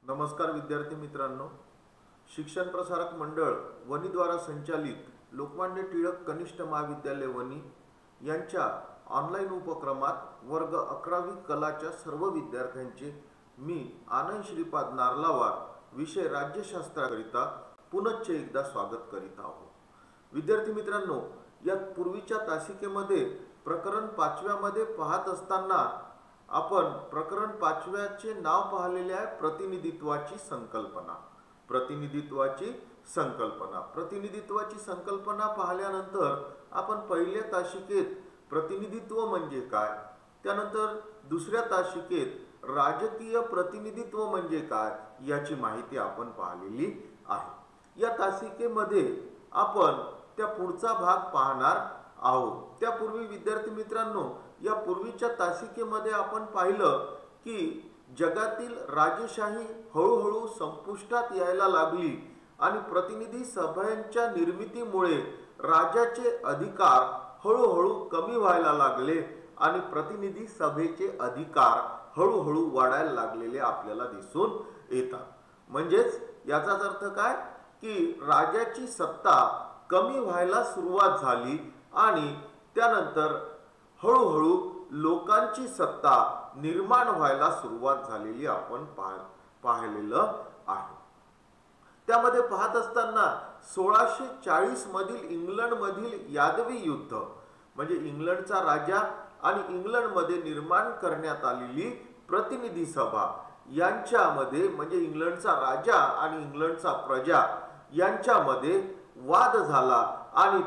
नमस्कार विद्यार्थी मित्रांनो, शिक्षण प्रसारक मंडळ वनी द्वारा संचालित लोकमान्य टिळक कनिष्ठ महाविद्यालय वनी यांच्या ऑनलाईन उपक्रमात वर्ग 11वी कलाच्या सर्व विद्यार्थ्यांचे मी आनंद श्रीपाद नारलावार विषय राज्यशास्त्राकरिता पुनश्च एकदा स्वागत करीत आहोत। विद्यार्थी मित्रांनो, या पूर्वीच्या तासिकेमध्ये प्रकरण 5व्या मध्ये पाहत असताना आपण प्रकरण 5व्याचे नाव पाहिलेले आहे प्रतिनिधित्वाची संकल्पना पाहिल्यानंतर आपण पहिल्या तासिकेत प्रतिनिधित्व म्हणजे काय, त्यानंतर दुसऱ्या तासिकेत राजकीय प्रतिनिधित्व म्हणजे काय याची माहिती आपण पाहिलेली आहे। या तासिकेमध्ये आपण त्या पुढचा भाग पाहणार आहोत। त्यापूर्वी विद्यार्थी मित्रांनो, या पूर्वीच्या तासिकेमध्ये आपण पाहिलं की जगातील राजेशाही हळूहळू संपुष्टात यायला लागली आणि प्रतिनिधी सभांच्या निर्मितीमुळे राजाचे अधिकार हळूहळू कमी व्हायला लागले आणि प्रतिनिधी सभेचे अधिकार हळूहळू वाढायला लागलेले आपल्याला दिसून येतात। म्हणजेच याचा अर्थ काय की राजाची सत्ता कमी व्हायला सुरुवात झाली आणि त्यानंतर हळूहळू लोकांची सत्ता निर्माण व्हायला सुरुवात झालेली आपण पाहिलेलं आहे। त्यामध्ये पाहत असताना 1640 मधील इंग्लंड मधील यादवी युद्ध म्हणजे इंग्लंडचा राजा आणि इंग्लंड मध्ये निर्माण करण्यात आलेली प्रतिनिधी सभा यांच्यामध्ये म्हणजे इंग्लंडचा राजा आणि इंग्लंडचा प्रजा यांच्यामध्ये वाद झाला आणि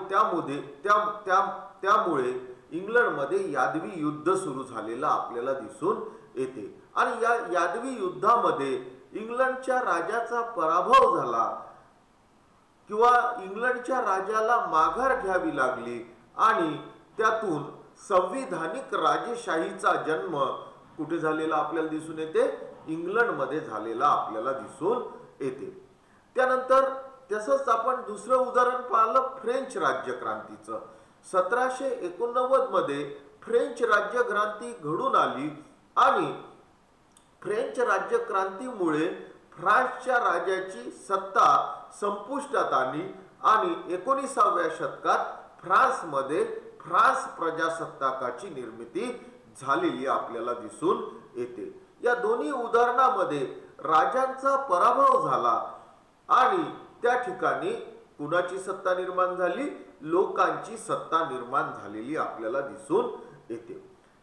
त्यामुळे इंग्लंडमध्ये यादवी युद्ध सुरू झालेलं आपल्याला दिसून येते आणि या यादवी युद्धामध्ये इंग्लंडच्या राजाचा पराभव झाला किंवा इंग्लंडच्या राजाला माघार घ्यावी लागली आणि त्यातून संविधानिक राजेशाहीचा जन्म कुठे झालेला आपल्याला दिसून येते, इंग्लंडमध्ये झालेला आपल्याला दिसून येते। त्यानंतर तसंच आपण दुसरं उदाहरण पाहिलं फ्रेंच राज्यक्रांतीचं। 1789 मध्ये फ्रेंच राज्यक्रांती घडून आली आणि फ्रेंच राज्यक्रांतीमुळे फ्रान्सच्या राजाची सत्ता संपुष्टात आली आणि 19व्या शतकात फ्रान्समध्ये फ्रान्स प्रजासत्ताकाची निर्मिती झालेली आपल्याला दिसून येते। या दोन्ही उदाहरणामध्ये राजांचा पराभव झाला आणि त्या ठिकाणी कुणाची सत्ता निर्माण झाली, लोकांची सत्ता निर्माण झालेली आपल्याला दिसून येते।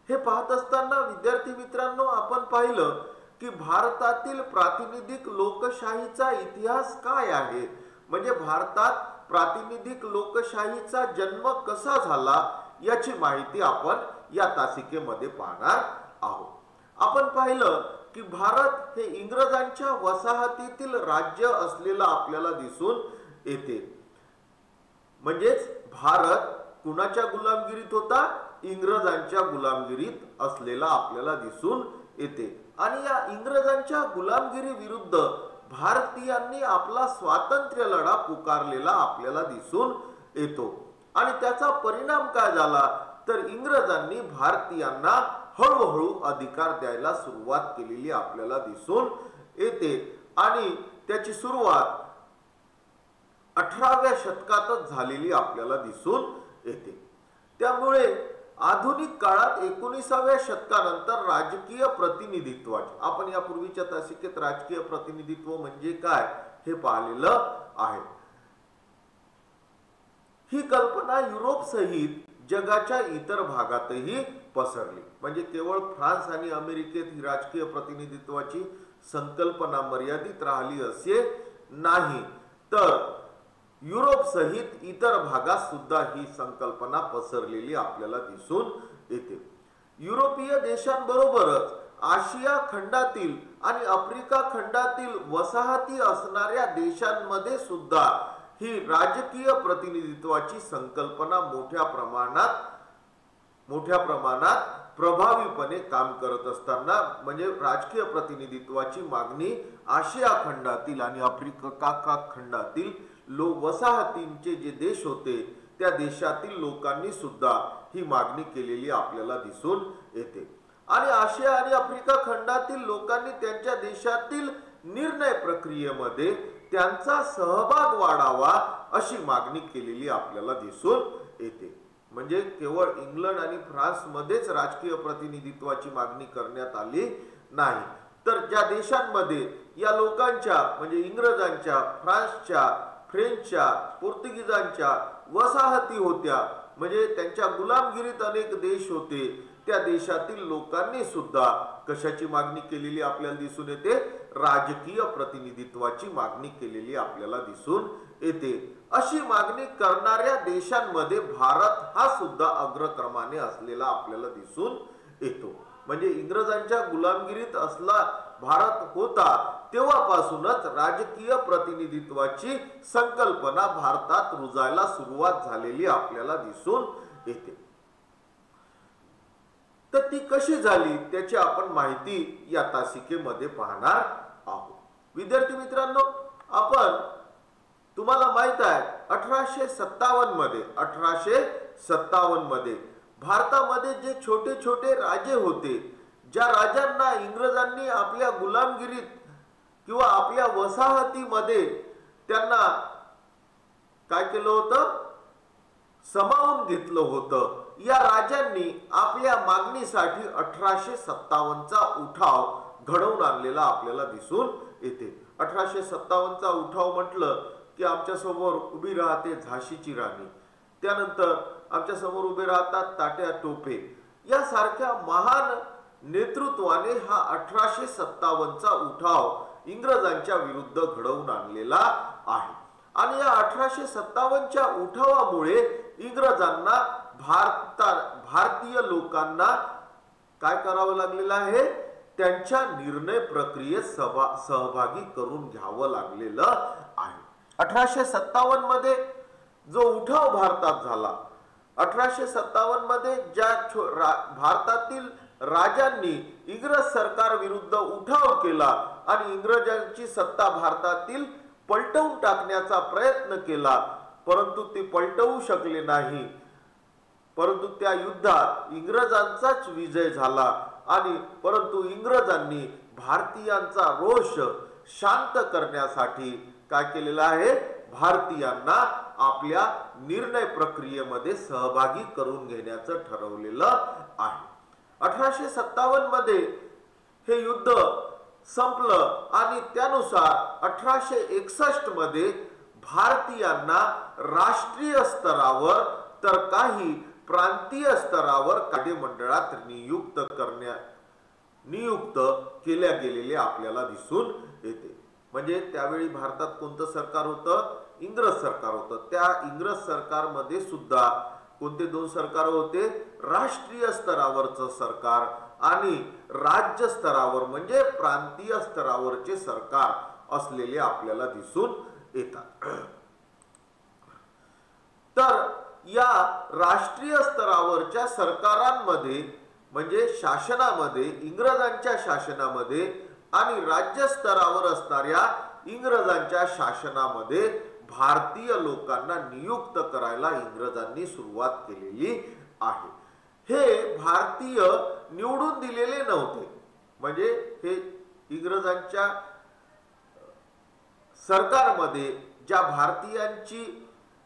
हे पाहत असताना विद्यार्थी मित्रांनो, आपण पाहिलं की भारतातील प्रातिनिधिक लोकशाहीचा इतिहास काय आहे, म्हणजे भारतात प्रातिनिधिक लोकशाहीचा जन्म कसा झाला याची माहिती आपण या तासिकेमध्ये पाहणार आहोत। आपण पाहिलं की भारत हे इंग्रजांच्या वसाहतीतील राज्य असलेलं आपल्याला दिसून येते। म्हणजेच भारत कुणाच्या गुलामगिरीत होता, इंग्रजांच्या गुलामगिरीत असलेला आपल्याला दिसून येते आणि या इंग्रजांच्या गुलामगिरी विरुद्ध भारतीयांनी आपला स्वातंत्र्य लढा पुकारलेला आपल्याला दिसून येतो आणि त्याचा परिणाम काय झाला तर इंग्रजांनी भारतीयांना हळूहळू अधिकार द्यायला सुरुवात केलेली आपल्याला दिसून येते आणि त्याची सुरुवात 18व्या शतकातच झालेली आपल्याला दिसून येते। त्यामुळे आधुनिक काळात 19व्या शतकानंतर राजकीय प्रतिनिधित्वाचे आपण या पूर्वीच्या तासिकेत राजकीय प्रतिनिधित्व म्हणजे काय हे पाहिलेलं आहे। ही कल्पना युरोप सहित जगाच्या इतर भागातही पसरली, म्हणजे केवळ फ्रान्स आणि अमेरिकेत ही राजकीय प्रतिनिधित्वाची संकल्पना मर्यादित राहिली असे नाही, तर युरोप सहित इतर भागात सुद्धा ही संकल्पना पसरलेली आपल्याला दिसून येते। युरोपीय देशांबरोबरच आशिया खंडातील आणि आफ्रिका खंडातील वसाहती असणाऱ्या देशांमध्ये सुद्धा ही राजकीय प्रतिनिधित्वाची संकल्पना मोठ्या प्रमाणात प्रभावीपणे काम करत असताना म्हणजे राजकीय प्रतिनिधित्वाची मागणी आशिया खंडातील आणि आफ्रिका खंडातील वसाहतींचे जे देश होते त्या देशातील लोकांनी सुद्धा ही मागणी केलेली आपल्याला दिसून येते आणि आशिया आणि आफ्रिका खंडातील लोकांनी त्यांच्या देशातील निर्णय प्रक्रियेमध्ये त्यांचा सहभाग वाढावा अशी मागणी केलेली आपल्याला दिसून येते. म्हणजे केवळ इंग्लंड आणि फ्रान्स मध्येच राजकीय प्रतिनिधित्वाची मागणी करण्यात आली नाही, तर ज्या देशांमध्ये या लोकांच्या म्हणजे इंग्रजांच्या, फ्रान्सच्या, फ्रेंचच्या, पोर्तुगीजांच्या वसाहती होत्या, म्हणजे त्यांच्या गुलामगिरीत अनेक देश होते, त्या देशातील लोकांनी सुद्धा कशाची मागणी केलेली आपल्याला दिसून येते? राजकीय प्रतिनिधित्वाची मागणी केलेली आपल्याला दिसून येते. अशी मागणी करणाऱ्या देशांमध्ये भारत हा सुद्धा अग्रक्रमाने असलेला आपल्याला दिसून येतो. म्हणजे इंग्रजांच्या गुलामगिरीत असला भारत होता तेव्हापासूनच राजकीय प्रतिनिधित्वाची संकल्पना भारतात रुजायला सुरुवात झालेली आपल्याला दिसून येते. तर ती कशी झाली त्याची आपण माहिती या तासिकेमध्ये पाहणार आहोत. विद्यार्थी मित्रांनो, आपण तुम्हाला माहित आहे 1857 मध्ये भारतामध्ये जे छोटे छोटे राजे होते, ज्या राजांना इंग्रजांनी आपल्या गुलामगिरीत किंवा आपल्या वसाहतीमध्ये त्यांना काय केलं होतं? समावून घेतलं होतं. या राजांनी आपल्या मागणीसाठी 1857चा उठाव घडवून आणलेला आपल्याला दिसून येते. 1857चा उठाव म्हटलं की आमच्या समोर उभी राहते झाशीची राणी, त्यानंतर आमच्या समोर उभे राहतात तात्या टोपे, यासारख्या महान नेतृत्वाने हा 1857चा उठाव इंग्रजांच्या विरुद्ध घडवून आणलेला आहे. आणि या 1857च्या उठावामुळे इंग्रजांना भारतीय लोकांना काय करावं लागलेलं आहे? त्यांच्या निर्णय प्रक्रियेत सहभागी करून घ्यावं लागलेलं आहे. 1857 मध्ये जो उठाव भारतात झाला, 1857 मध्ये ज्या भारतातील राजांनी इंग्रज सरकार विरुद्ध उठाव केला आणि इंग्रजांची सत्ता भारतातील पलटवून टाकण्याचा प्रयत्न केला, परंतु ते पलटवू शकले नाही. परंतु त्या युद्धात इंग्रजांचाच विजय झाला आणि परंतु इंग्रजांनी भारतीयांचा रोष शांत करण्यासाठी काय केलेलं आहे? भारतीयांना आपल्या निर्णय प्रक्रियेमध्ये सहभागी करून घेण्याचं ठरवलेलं आहे. 1857 मध्ये हे युद्ध संपलं आणि त्यानुसार 1861 मध्ये भारतीयांना राष्ट्रीय स्तरावर तर काही प्रांतीय स्तरावर कायदेमंडळात नियुक्त केल्या गेलेले आपल्याला दिसून येते. म्हणजे त्यावेळी भारतात कोणतं सरकार होतं? इंग्रज सरकार होतं. त्या इंग्रज सरकारमध्ये सुद्धा कोणते दोन सरकार होते? राष्ट्रीय स्तरावरचं सरकार आणि राज्य स्तरावर म्हणजे प्रांतीय स्तरावरचे सरकार असलेले आपल्याला दिसून येतात. तर या राष्ट्रीय स्तरावरच्या सरकारांमध्ये म्हणजे शासनामध्ये, इंग्रजांच्या शासनामध्ये आणि राज्य स्तरावर असणाऱ्या इंग्रजांच्या शासनामध्ये भारतीय लोकांना नियुक्त करायला इंग्रजांनी सुरुवात केलेली आहे. हे भारतीय निवडून दिलेले नव्हते. म्हणजे हे इंग्रजांच्या सरकारमध्ये ज्या भारतीयांची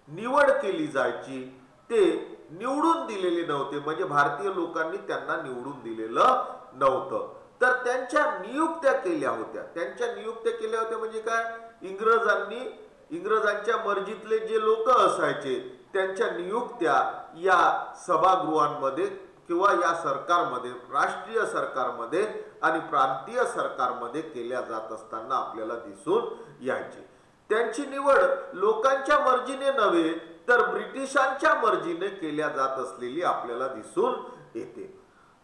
निवड केली जायची ते निवडून दिलेले नव्हते. म्हणजे भारतीय लोकांनी त्यांना निवडून दिलेलं नव्हतं, तर त्यांच्या नियुक्त्या केल्या होत्या. म्हणजे काय? इंग्रजांच्या मर्जीतले जे लोक असायचे त्यांच्या नियुक्त्या या सभागृहांमध्ये किंवा या सरकारमध्ये, राष्ट्रीय सरकारमध्ये आणि प्रांतीय सरकारमध्ये केल्या जात असताना आपल्याला दिसून यायची. त्यांची निवड लोकांच्या मर्जीने नव्हे तर ब्रिटिशांच्या मर्जीने केल्या जात असलेली आपल्याला दिसून येते.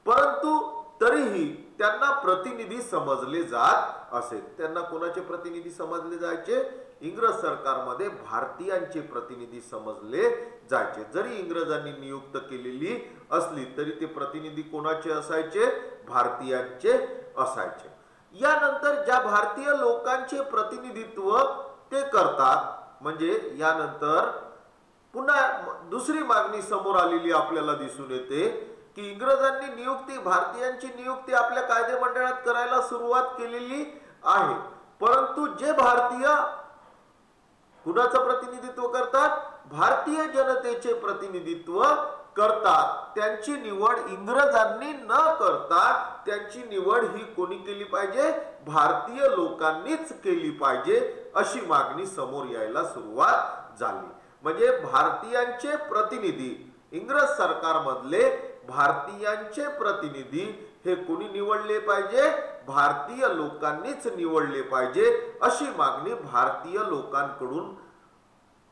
परंतु तरीही त्यांना प्रतिनिधी समजले जात असे. त्यांना कोणाचे प्रतिनिधी समजले जायचे? इंग्रज सरकारमध्ये भारतीयांचे प्रतिनिधी समजले जायचे. जरी इंग्रजांनी नियुक्त केलेली असली तरी ते प्रतिनिधी कोणाचे असायचे? भारतीयांचे असायचे. यानंतर ज्या भारतीय लोकांचे प्रतिनिधित्व ते करतात, म्हणजे यानंतर पुन्हा दुसरी मागणी समोर आलेली आपल्याला दिसून येते की इंग्रजांनी भारतीयांची नियुक्ती आपल्या कायदेमंडळात करायला सुरुवात केलेली आहे. परंतु जे भारतीय कुणाचं प्रतिनिधित्व करतात, भारतीय जनतेचे प्रतिनिधित्व करतात, त्यांची निवड इंग्रजांनी न करता त्यांची निवड ही कोणी केली पाहिजे, भारतीय लोकांनीच केली पाहिजे, अशी मागणी समोर यायला सुरुवात झाली. म्हणजे भारतीयांचे प्रतिनिधी, इंग्रज सरकारमधले भारतीयांचे प्रतिनिधी हे कोणी निवडले पाहिजे, भारतीय लोकांनीच निवडले पाहिजे, अशी मागणी भारतीय लोकांकडून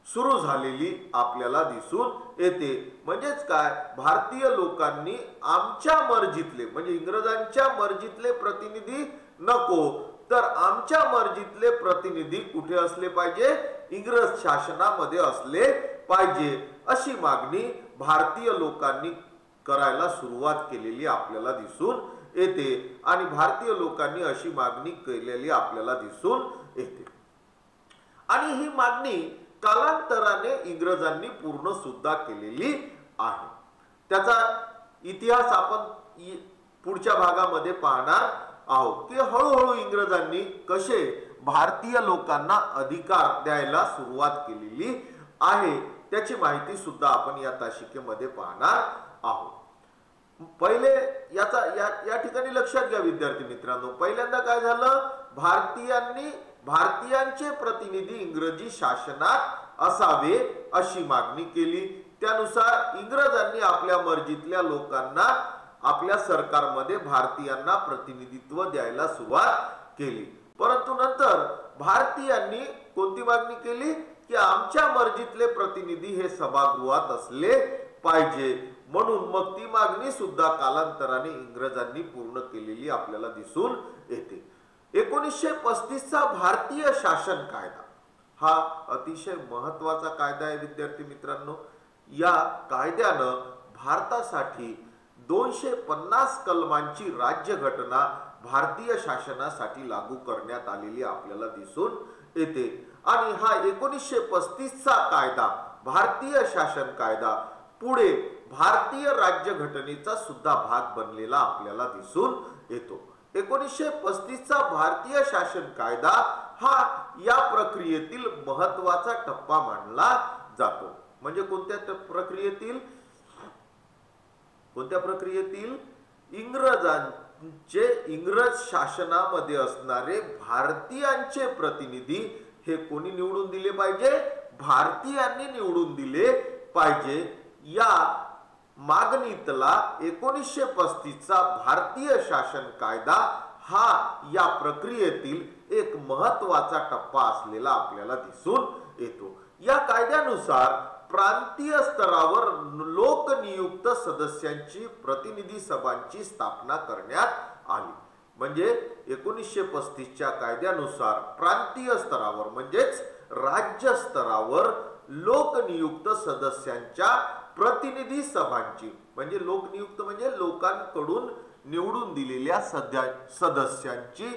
सुरू झालेली आपल्याला दिसून येते. म्हणजेच काय, भारतीय लोकांनी आमच्या मर्जीतले, म्हणजे इंग्रजांच्या मर्जीतले प्रतिनिधी नको, तर आमच्या मर्जीतले प्रतिनिधी कुठे असले पाहिजे, इंग्रज शासनामध्ये असले पाहिजे, अशी मागणी भारतीय लोकांनी करायला सुरुवात केलेली आपल्याला दिसून येते. आणि भारतीय लोकांनी अशी मागणी केलेली आपल्याला दिसून येते. आणि ही मागणी कालांतराने इंग्रजांनी पूर्ण सुद्धा केलेली आहे. त्याचा इतिहास आपण पुढच्या भागामध्ये पाहणार आहोत की हळूहळू इंग्रजांनी कसे भारतीय लोकांना अधिकार द्यायला सुरुवात केलेली आहे, त्याची माहिती सुद्धा आपण या तासिकेमध्ये पाहणार आहोत. पहिले या ठिकाणी लक्षात घ्या विद्यार्थी मित्रांनो, पहिल्यांदा काय झालं, भारतीयांचे प्रतिनिधी इंग्रजी शासनात असावे अशी मागणी केली. त्यानुसार इंग्रजांनी आपल्या मर्जीतल्या लोकांना आपल्या सरकारमध्ये भारतीयांना प्रतिनिधित्व द्यायला सुरुवात केली. परंतु नंतर भारतीयांनी कोणती मागणी केली की आमच्या मर्जीतले प्रतिनिधी हे सभागृहात असले पाहिजे, म्हणून मग ती मागणी सुद्धा कालांतराने इंग्रजांनी पूर्ण केलेली आपल्याला दिसून येते. 1935 चा भारतीय शासन कायदा हा अतिशय महत्वाचा कायदा आहे विद्यार्थी मित्रांनो. या कायद्यानं भारतासाठी 250 कलमांची राज्यघटना भारतीय शासनासाठी लागू करण्यात आलेली आपल्याला दिसून येते. आणि हा 1935 चा कायदा, भारतीय शासन कायदा, पुढे भारतीय राज्यघटनेचा सुद्धा भाग बनलेला आपल्याला दिसून येतो. 1935 चा भारतीय शासन कायदा हा या प्रक्रियेतील महत्वाचा टप्पा मानला जातो. म्हणजे कोणत्या प्रक्रियेतील इंग्रज शासनामध्ये असणारे भारतीयांचे प्रतिनिधी हे कोणी निवडून दिले पाहिजे, भारतीयांनी निवडून दिले पाहिजे. या मागणीतला 1935 चा भारतीय शासन कायदा हा या प्रक्रियेतील एक महत्वाचा टप्पा असलेला आपल्याला दिसून येतो. या कायद्यानुसार प्रांतीय स्तरावर लोकनियुक्त सदस्यांची प्रतिनिधी सभांची स्थापना करण्यात आली. म्हणजे 1935 च्या कायद्यानुसार प्रांतीय स्तरावर म्हणजेच राज्य स्तरावर लोकनियुक्त सदस्यांच्या प्रतिनिधी सभांची, म्हणजे लोकनियुक्त म्हणजे लोकांकडून निवडून दिलेल्या सदस्यांची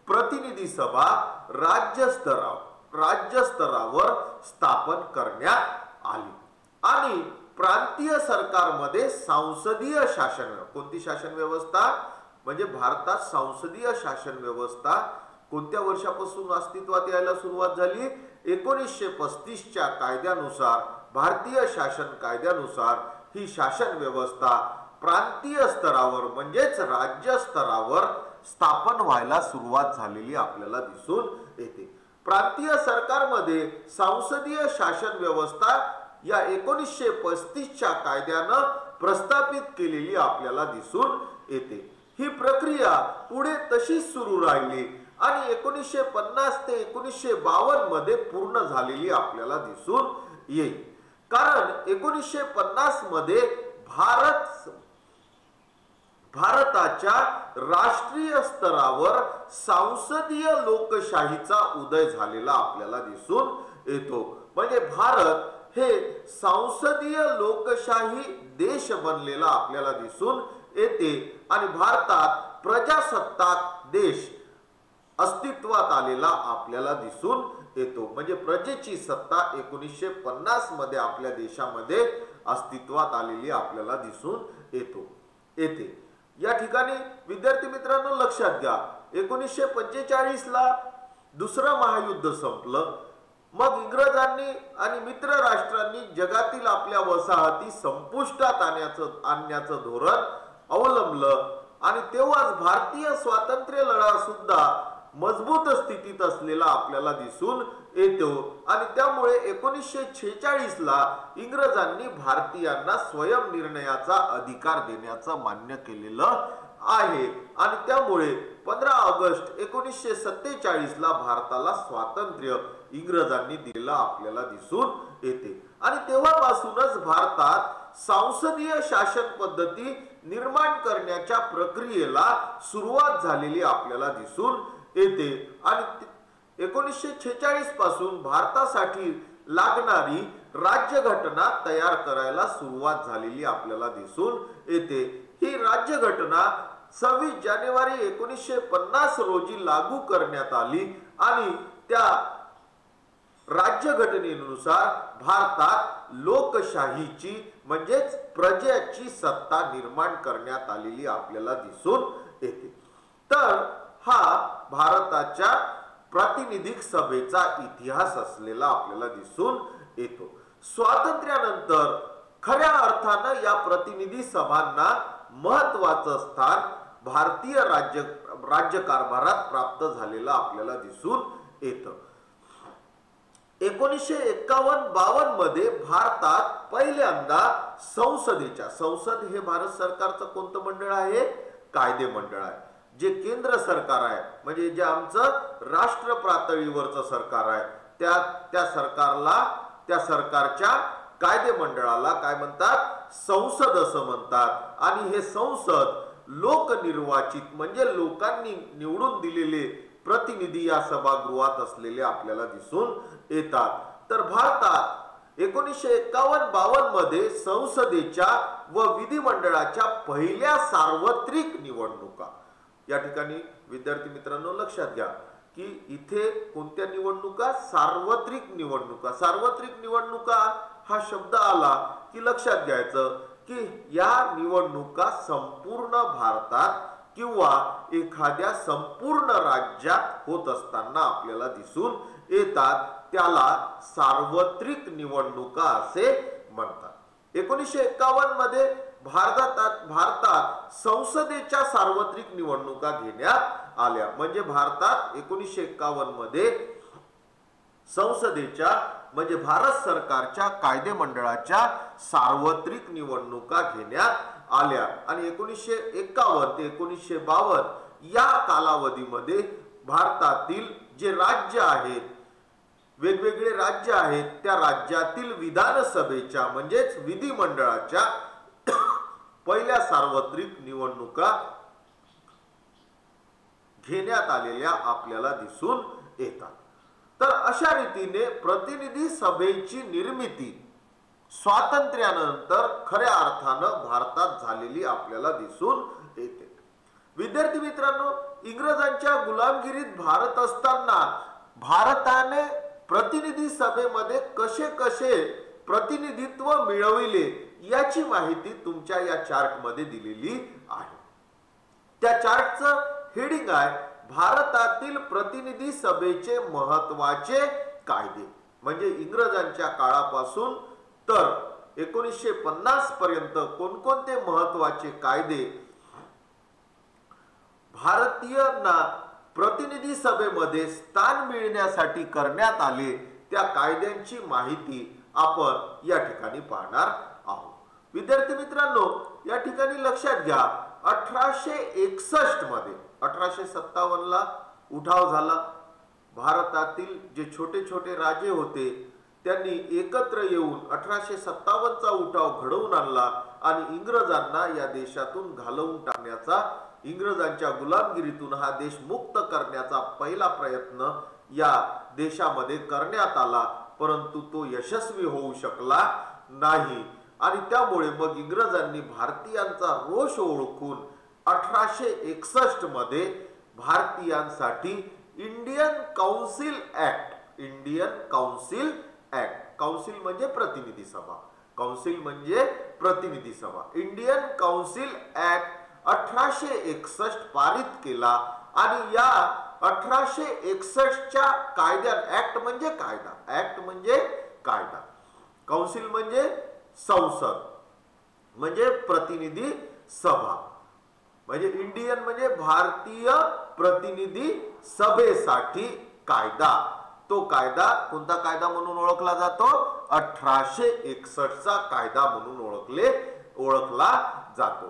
प्रतिनिधी सभा राज्य स्तरावर स्थापन करण्यात आली. आणि प्रांतीय सरकारमध्ये संसदीय शासन, कोणती शासन व्यवस्था, म्हणजे भारतात संसदीय शासन व्यवस्था कोणत्या वर्षापासून अस्तित्वात यायला सुरुवात झाली, 1935 च्या कायद्यानुसार, भारतीय शासन कायद्यानुसार ही शासन व्यवस्था प्रांतीय स्तरावर म्हणजेच राज्य स्तरावर स्थापन व्हायला सुरुवात झालेली आपल्याला दिसून येते. प्रांतीय सरकारमध्ये संसदीय शासन व्यवस्था या 1935 च्या कायद्यानं प्रस्थापित केलेली आपल्याला दिसून येते. ही प्रक्रिया पुढे तशीच सुरू राहिली आणि 1950 ते 1952 मध्ये पूर्ण झालेली आपल्याला दिसून येईल. कारण 1950 मध्ये भारताच्या राष्ट्रीय स्तरावर संसदीय लोकशाहीचा उदय झालेला आपल्याला दिसून येतो. म्हणजे भारत हे संसदीय लोकशाही देश बनलेला आपल्याला दिसून येते आणि भारतात प्रजासत्ताक देश अस्तित्वात आलेला आपल्याला दिसून येतो. म्हणजे प्रजेची सत्ता 1950 मध्ये आपल्या देशामध्ये अस्तित्वात आलेली आपल्याला दिसून येते. या ठिकाणी विद्यार्थी मित्रांनो लक्षात घ्या, 1945 ला दुसरं महायुद्ध संपलं. मग इंग्रजांनी आणि मित्र राष्ट्रांनी जगातील आपल्या वसाहती संपुष्टात आणण्याचं धोरण अवलंबलं आणि तेव्हाच भारतीय स्वातंत्र्य लढा सुद्धा मजबूत स्थितीत असलेला आपल्याला दिसून येतो. आणि त्यामुळे 1946 ला इंग्रजांनी भारतीयांना स्वयंनिर्णयाचा अधिकार देण्याचं मान्य केलेलं आहे. आणि त्यामुळे 15 ऑगस्ट 1947 ला भारताला स्वातंत्र्य इंग्रजांनी दिलेलं आपल्याला दिसून येते. आणि तेव्हापासूनच भारतात संसदीय शासन पद्धती निर्माण करण्याच्या प्रक्रियेला सुरुवात झालेली आपल्याला दिसून येते. आणि 1946 पासून भारतासाठी लागणारी राज्यघटना तयार करायला सुरुवात झालेली आपल्याला दिसून येते. ही राज्यघटना 26 जानेवारी 1950 रोजी लागू करण्यात आली आणि त्या राज्यघटनेनुसार भारतात लोकशाहीची म्हणजेच प्रजेची सत्ता निर्माण करण्यात आलेली आपल्याला दिसून येते. तर हा भारताच्या प्रातिनिधिक सभेचा इतिहास असलेला आपल्याला दिसून येतो. स्वातंत्र्यानंतर खऱ्या अर्थानं या प्रतिनिधी सभांना महत्वाचं स्थान भारतीय राज्यकारभारात प्राप्त झालेलं आपल्याला दिसून येतं. 1951-52 मध्ये भारतात पहिल्यांदा संसद हे भारत सरकारचं कोणतं मंडळ आहे? कायदे मंडळ आहे. जे केंद्र सरकार आहे म्हणजे जे आमचं राष्ट्र पातळीवरचं सरकार आहे त्या सरकारच्या कायदे मंडळाला काय म्हणतात? संसद असं म्हणतात. आणि हे संसद लोकनिर्वाचित म्हणजे लोकांनी निवडून दिलेले प्रतिनिधी या सभागृहात असलेले आपल्याला दिसून येतात. तर भारतात 1951-52 मध्ये संसदेच्या व विधिमंडळाच्या पहिल्या सार्वत्रिक निवडणुका. या ठिकाणी विद्यार्थी मित्रांनो लक्षात घ्या की इथे कोणत्या निवडणुका? सार्वत्रिक निवडणुका. सार्वत्रिक निवडणुका हा शब्द आला की लक्षात घ्यायचं की या निवडणुका संपूर्ण भारतात किंवा एखाद्या संपूर्ण राज्यात होत असताना आपल्याला दिसून येतात. त्याला सार्वत्रिक निवडणुका असे म्हणतात. 1951 मध्ये भारतात संसदेच्या सार्वत्रिक निवडणुका घेण्यात आल्या. म्हणजे भारतात 1951 मध्ये संसदेच्या म्हणजे भारत सरकारच्या कायदे मंडळाच्या सार्वत्रिक निवडणुका घेण्यात आल्या. आणि 1951 ते 1952 या कालावधीमध्ये भारतातील जे राज्य आहेत, वेगवेगळे राज्य आहेत, त्या राज्यातील विधानसभेच्या म्हणजेच विधिमंडळाच्या पहिल्या सार्वत्रिक निवडणुका घेण्यात आलेल्या आपल्याला दिसून येतात. तर अशा रीतीने प्रतिनिधी सभेची निर्मिती स्वातंत्र्यानंतर खऱ्या अर्थानं भारतात झालेली आपल्याला दिसून येते. विद्यार्थी मित्रांनो, इंग्रजांच्या गुलामगिरीत भारत असताना भारताने प्रतिनिधी सभेमध्ये कसे कसे प्रतिनिधित्व मिळविले याची माहिती तुमच्या या चार्ट मध्ये दिलेली आहे. त्या चार्टचं हेडिंग आहे भारतातील प्रतिनिधी सभेचे महत्वाचे कायदे. म्हणजे इंग्रजांच्या काळापासून तर 1950 पर्यंत कोणकोणते महत्वाचे कायदे भारतीयांना प्रतिनिधी सभेमध्ये स्थान मिळण्यासाठी करण्यात आले त्या कायद्यांची माहिती आपण या ठिकाणी पाहणार आहोत. विद्यार्थी मित्रांनो, या ठिकाणी लक्षात घ्या 1861 मध्ये 1857 ला उठाव झाला. भारतातील जे छोटे छोटे राजे होते त्यांनी एकत्र येऊन 1857 चा उठाव घडवून आणला आणि इंग्रजांना या देशातून घालवून टाकण्याचा, इंग्रजांच्या गुलामगिरीतून हा देश मुक्त करण्याचा पहिला प्रयत्न या देशामध्ये करण्यात आला. परंतु तो यशस्वी होऊ शकला नाही. आणि त्यामुळे मग इंग्रजांनी भारतीयांचा रोष ओळखून 1861 मध्ये भारतीयांसाठी इंडियन काउन्सिल ऍक्ट, काउन्सिल म्हणजे प्रतिनिधी सभा, काउन्सिल म्हणजे प्रतिनिधी सभा, इंडियन काउन्सिल ऍक्ट 1861 पारित केला आणि या 1861च्या कायद्या, ऍक्ट म्हणजे कायदा, ऍक्ट म्हणजे कायदा, काउन्सिल म्हणजे संसद म्हणजे प्रतिनिधी सभा, म्हणजे इंडियन म्हणजे भारतीय प्रतिनिधी सभेसाठी कायदा, तो कायदा कोणता कायदा म्हणून ओळखला जातो? 1861चा कायदा म्हणून ओळखला जातो.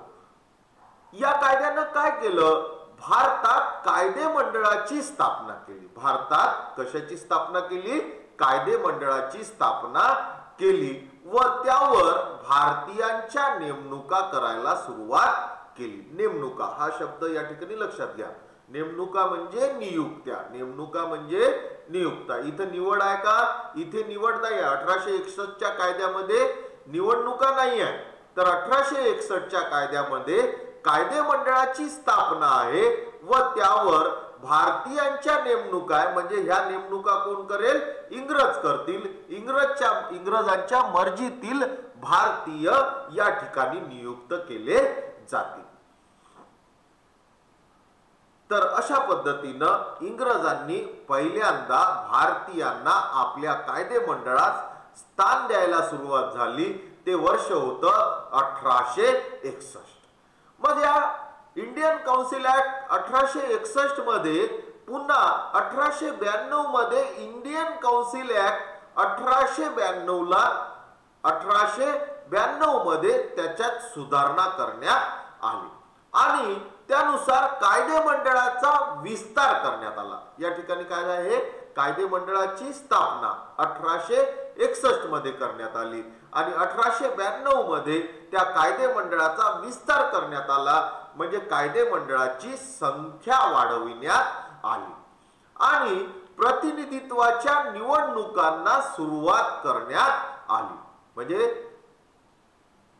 या कायद्यानं काय केलं? भारतात कायदे मंडळाची स्थापना केली. भारतात कशाची स्थापना केली? कायदे मंडळाची स्थापना केली व त्यावर भारतीयांच्या नेमणुका करायला सुरुवात केली. नेमणुका हा शब्द या ठिकाणी लक्षात घ्या. नेमणुका म्हणजे नियुक्त्या, नेमणुका म्हणजे नियुक्ता. इथे निवड आहे का? इथे निवड नाही आहे. 1861च्या कायद्यामध्ये निवडणुका नाही आहे, तर 1861च्या कायद्यामध्ये कायदे मंडळाची स्थापना आहे व त्यावर भारतीयांच्या नेमणुका आहे. म्हणजे ह्या नेमणुका कोण करेल? इंग्रज करतील. इंग्रजांच्या मर्जीतील भारतीय या ठिकाणी नियुक्त केले जातील. तर अशा पद्धतीनं इंग्रजांनी पहिल्यांदा भारतीयांना आपल्या कायदे मंडळात स्थान द्यायला सुरुवात झाली. ते वर्ष होतं 1861. मग या इंडियन काउन्सिल ऍक्ट 1861 मध्ये पुन्हा 1892 मध्ये इंडियन काउन्सिल ऍक्ट 1892 मध्ये त्याच्यात सुधारणा करण्यात आली आणि त्यानुसार कायदे मंडळाचा विस्तार करण्यात आला. या ठिकाणी काय आहे? कायदे मंडळाची स्थापना 1861 मध्ये करण्यात आली आणि 1892 मध्ये त्या कायदे मंडळाचा विस्तार करण्यात आला. म्हणजे कायदे मंडळाची संख्या वाढविण्यात आली आणि प्रतिनिधित्वाच्या निवडणुकांना सुरुवात करण्यात आली. म्हणजे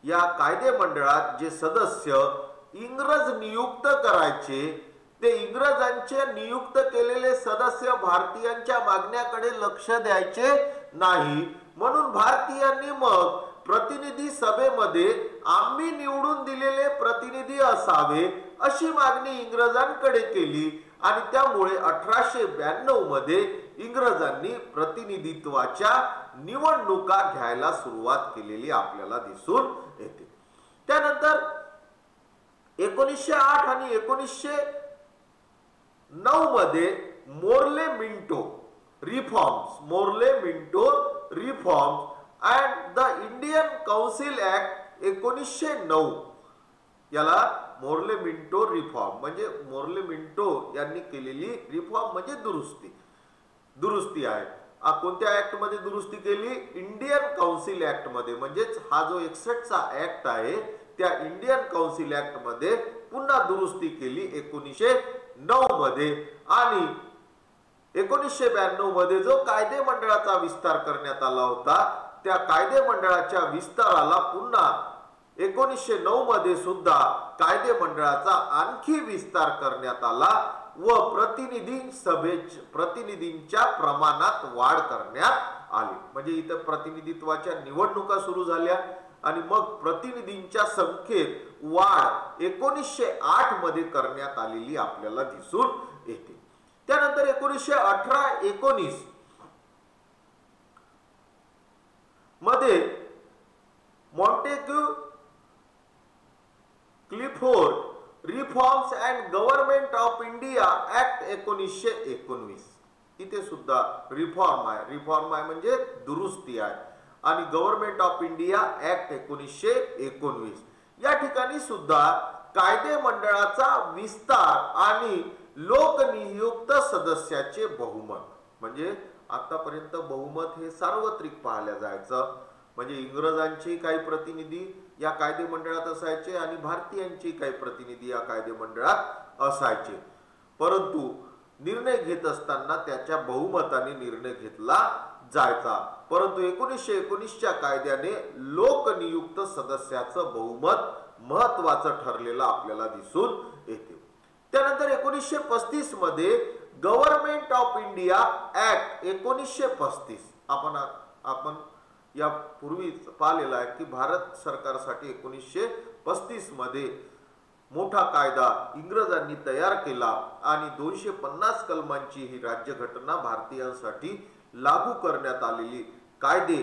या कायदे मंडळात जे सदस्य इंग्रज नियुक्त करायचे, ते इंग्रजांचे नियुक्त केलेले सदस्य भारतीयांच्या मागण्याकडे लक्ष द्यायचे नाही. म्हणून भारतीयांनी मग प्रतिनिधी सभेमध्ये आम्ही निवडून दिलेले प्रतिनिधी असावे अशी मागणी इंग्रजांकडे केली आणि त्यामुळे 1892 मध्ये इंग्रजांनी प्रतिनिधित्वाच्या निवडणुका घ्यायला सुरुवात केलेली आपल्याला दिसून येते. त्यानंतर 1908 आणि 1909 मध्ये Morley Minto reforms and the Indian council act 1909, याला मोर्ले मिंटो रिफॉर्म म्हणजे मोर्ले मिंटो यांनी केलेली रिफॉर्म म्हणजे दुरुस्ती आहे. कोणत्या ऍक्ट मध्ये दुरुस्ती केली? इंडियन काउन्सिल ऍक्ट मध्ये. म्हणजेच हा जो 61चा ऍक्ट आहे त्या इंडियन काउन्सिल ऍक्ट मध्ये पुन्हा दुरुस्ती केली 1909 मध्ये आणि 1992 मध्ये जो कायदे मंडळाचा विस्तार करण्यात आला होता त्या कायदे मंडळाच्या विस्ताराला पुन्हा 1909 मध्ये सुद्धा कायदे मंडळाचा आणखी विस्तार करण्यात आला व प्रतिनिधींच्या प्रमाणात वाढ करण्यात आली. म्हणजे इथे प्रतिनिधित्वाच्या निवडणुका सुरू झाल्या आणि मग प्रतिनिधींच्या संख्येत वाढ 1908 मध्ये करण्यात आलेली आपल्याला दिसून येते. त्यानंतर 1918-19 मध्ये Montagu Clifford reforms and Government of India Act 1919. इथे सुद्धा रिफॉर्म आहे म्हणजे दुरुस्ती आहे आणि गव्हर्नमेंट ऑफ इंडिया ऍक्ट 1919 या ठिकाणी सुद्धा कायदे मंडळाचा विस्तार आणि लोकनियुक्त सदस्याचे बहुमत. म्हणजे आतापर्यंत बहुमत हे सार्वत्रिक पाहिलं जायचं. म्हणजे इंग्रजांचे काही प्रतिनिधी या कायदे मंडळात असायचे आणि भारतीयांचे काही प्रतिनिधी या कायदे मंडळात असायचे, परंतु निर्णय घेत असताना त्याच्या बहुमताने निर्णय घेतला जायचा. परंतु 1919च्या कायद्याने लोकनियुक्त सदस्याचं बहुमत महत्वाचं ठरलेलं आपल्याला दिसून येते. त्यानंतर 1935 मध्ये गव्हर्नमेंट ऑफ इंडिया ऍक्ट 1935 आपण यापूर्वी पाहिलेला आहे की भारत सरकारसाठी 1935 मध्ये मोठा कायदा इंग्रजांनी तयार केला आणि 250 कलमांची ही राज्यघटना भारतीयांसाठी लागू करण्यात आलेली कायदे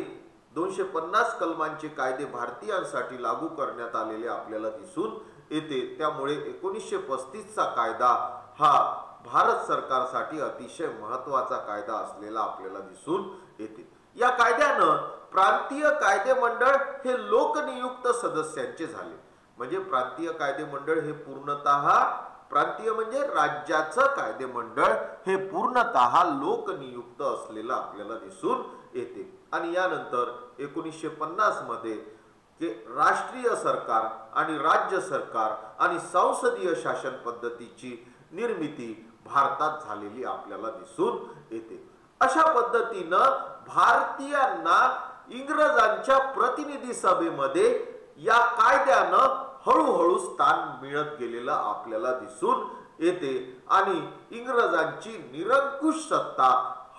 250 कलमांचे कायदे भारतीयांसाठी लागू करण्यात आलेले आपल्याला दिसून येते। त्यामुळे 1935 चा कायदा हा भारत सरकारसाठी अतिशय महत्त्वाचा कायदा असलेला आपल्याला दिसून येते। या कायद्यानं प्रांतीय कायदे मंडळ हे लोकनियुक्त सदस्यांचे झाले। म्हणजे प्रांतीय कायदे मंडळ हे पूर्णतः प्रांतीय म्हणजे राज्याचं कायदे मंडळ हे पूर्णतः लोकनियुक्त असलेलं आपल्याला दिसून येते। आणि यानंतर 1950 मध्ये राष्ट्रीय सरकार आणि राज्य सरकार आणि संसदीय शासन पद्धतीची निर्मिती भारतात झालेली आपल्याला दिसून येते। अशा पद्धतीनं भारतीयांना इंग्रजांच्या प्रतिनिधी सभेमध्ये या कायद्यानं हळूहळू स्थान मिळत गेलेलं आपल्याला दिसून येते आणि इंग्रजांची निरंकुश सत्ता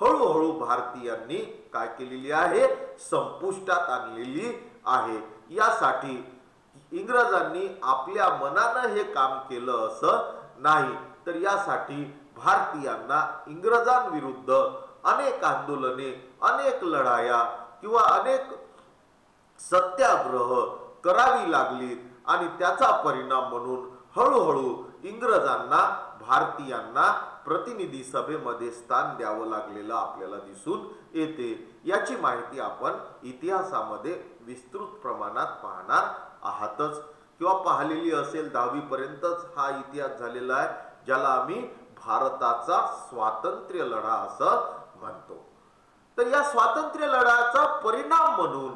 हळूहळू भारतीयांनी काय केलेली आहे, संपुष्टात आणलेली आहे। यासाठी इंग्रजांनी आपल्या मनानं हे काम केलं असं नाही, तर यासाठी भारतीयांना इंग्रजांविरुद्ध अनेक आंदोलने, अनेक लढाया किंवा अनेक सत्याग्रह करावी लागली आणि त्याचा परिणाम म्हणून हळूहळू इंग्रजांना भारतीयांना प्रतिनिधी सभेमध्ये स्थान द्यावं लागलेलं आपल्याला दिसून येते। याची माहिती आपण इतिहासामध्ये विस्तृत प्रमाणात पाहणार आहातच किंवा पाहिलेली असेल। 10वी पर्यंतच हा इतिहास झालेला आहे, ज्याला आम्ही भारताचा स्वातंत्र्य लढा असं म्हणतो। तर या स्वातंत्र्य लढ्याचा परिणाम म्हणून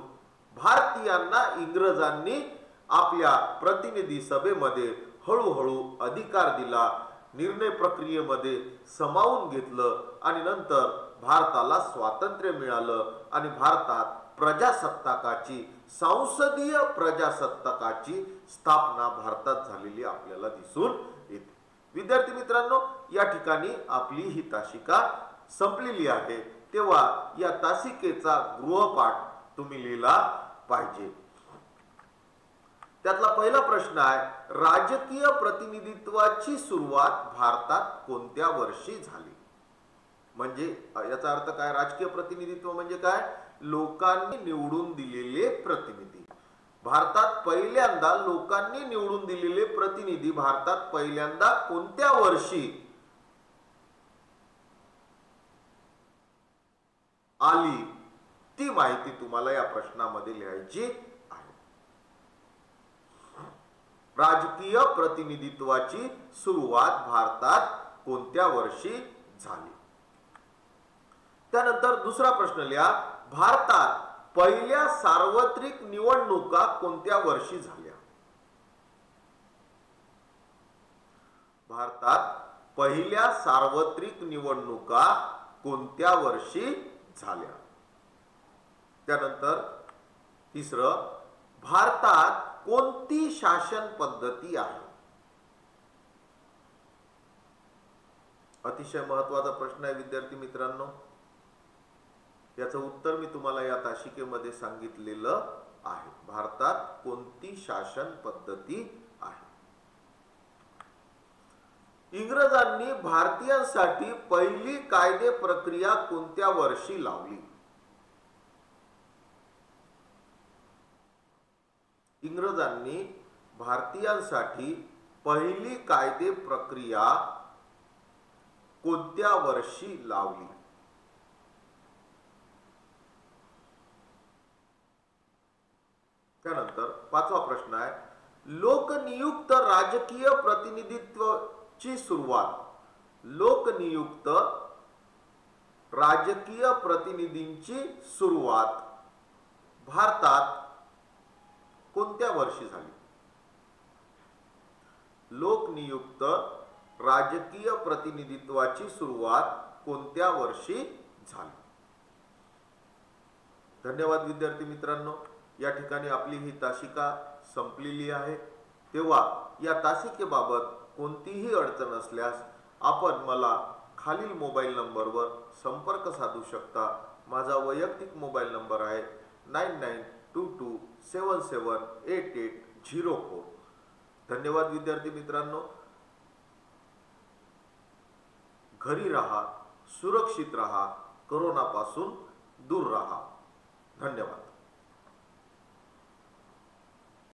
भारतीयांना इंग्रजांनी आपल्या प्रतिनिधी सभेमध्ये हळूहळू अधिकार दिला, निर्णय प्रक्रियेमध्ये सामावून घेतलं आणि नंतर भारताला स्वातंत्र्य मिळालं आणि भारतात प्रजासत्ताकाची, संसदीय प्रजासत्ताकाची स्थापना भारतात झालेली आपल्याला दिसून येते। विद्यार्थी मित्रांनो, या ठिकाणी आपली ही तासिका संपलेली आहे, तेव्हा या तासिकेचा गृहपाठ तुम्ही लिहिला पाहिजे। त्यातला पहिला प्रश्न आहे, राजकीय प्रतिनिधित्वाची सुरुवात भारतात कोणत्या वर्षी झाली? म्हणजे याचा अर्थ काय, राजकीय प्रतिनिधित्व म्हणजे काय, लोकांनी निवडून दिलेले प्रतिनिधी। भारतात पहिल्यांदा लोकांनी निवडून दिलेले प्रतिनिधी भारतात पहिल्यांदा कोणत्या वर्षी आली, ती माहिती तुम्हाला या प्रश्नामध्ये लिहायची आहे। राजकीय प्रतिनिधित्वाची सुरुवात भारतात कोणत्या वर्षी झाली? त्यानंतर दुसरा प्रश्न लिहा, भारतात पहिल्या सार्वत्रिक निवडणुका कोणत्या वर्षी झाल्या? भारतात पहिल्या सार्वत्रिक निवडणुका कोणत्या वर्षी झाल्या? त्यानंतर तिसरं, भारतात कोणती शासन पद्धती आहे? अतिशय महत्त्वाचा प्रश्न आहे विद्यार्थी मित्रांनो। याचं उत्तर मी तुम्हाला या तासिकेमध्ये सांगितलेलं आहे। भारतात कोणती शासन पद्धती आहे? इंग्रजांनी भारतीयांसाठी पहिली कायदे प्रक्रिया कोणत्या वर्षी लावली? इंग्रजांनी भारतीयांसाठी पहिली कायदे प्रक्रिया कोणत्या वर्षी लावली? त्यानंतर पाचवा प्रश्न आहे, लोकनियुक्त राजकीय प्रतिनिधित्वाची सुरुवात, लोकनियुक्त राजकीय प्रतिनिधींची सुरुवात भारतात कोणत्या वर्षी झाली? लोकनियुक्त राजकीय प्रतिनिधित्वाची सुरुवात कोणत्या वर्षी झाली? धन्यवाद विद्यार्थी मित्रांनो, या ठिकाणी आपली ही तासिका संपलेली आहे। तेव्हा या तासिकेबाबत कोणतीही अडचण असल्यास आपण मला खालील मोबाईल नंबरवर संपर्क साधू शकता। माझा वैयक्तिक मोबाईल नंबर आहे 9922778804। धन्यवाद विद्यार्थी मित्रांनो. घरी राहा, सुरक्षित राहा, कोरोनापासून दूर राहा. धन्यवाद.